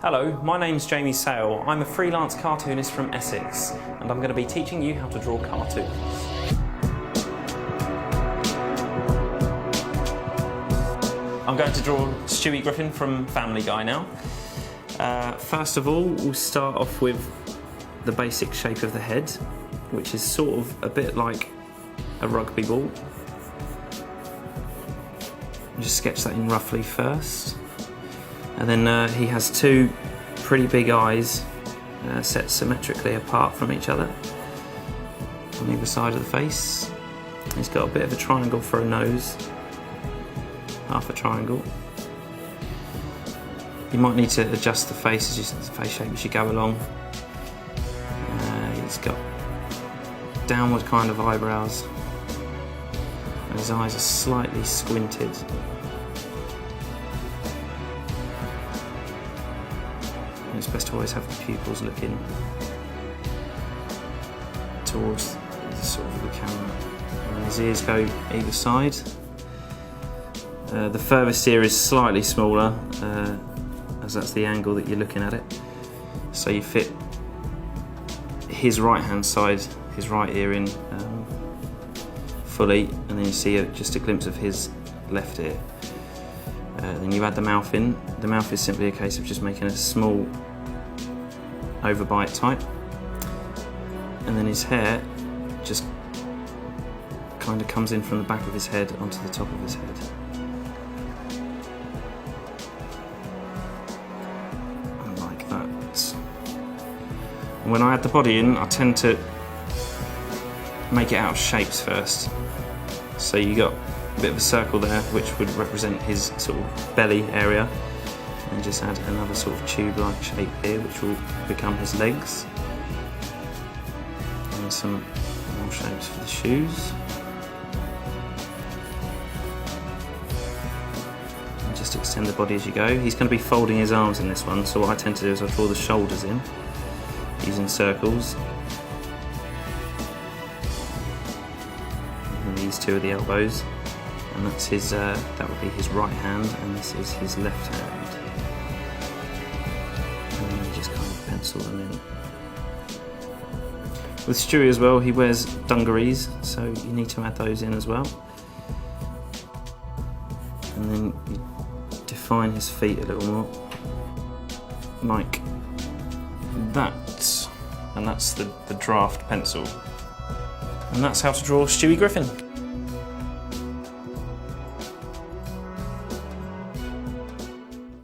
Hello, my name's Jamie Sale. I'm a freelance cartoonist from Essex, and I'm going to be teaching you how to draw cartoons. I'm going to draw Stewie Griffin from Family Guy now. First of all, we'll start off with the basic shape of the head, which is sort of a bit like a rugby ball. Just sketch that in roughly first. And then he has two pretty big eyes set symmetrically apart from each other on either side of the face. He's got a bit of a triangle for a nose, half a triangle. You might need to adjust the face shape as you go along. He's got downward kind of eyebrows, and his eyes are slightly squinted. It's best to always have the pupils looking towards the sort of the camera. And his ears go either side. The furthest ear is slightly smaller, as that's the angle that you're looking at it. So you fit his right hand side, his right ear in fully, and then you see just a glimpse of his left ear. Then you add the mouth in. The mouth is simply a case of just making a small overbite type, and then his hair just kind of comes in from the back of his head onto the top of his head. And like that. And when I add the body in, I tend to make it out of shapes first. So you got a bit of a circle there, which would represent his sort of belly area, and just add another sort of tube-like shape here, which will become his legs, and some more shapes for the shoes, and just extend the body as you go. He's going to be folding his arms in this one, so what I tend to do is I draw the shoulders in using circles. And these two are the elbows. And that's his, that would be his right hand, and this is his left hand. And then you just kind of pencil them in. With Stewie as well, he wears dungarees, so you need to add those in as well. And then you define his feet a little more, like that. And that's the draft pencil. And that's how to draw Stewie Griffin.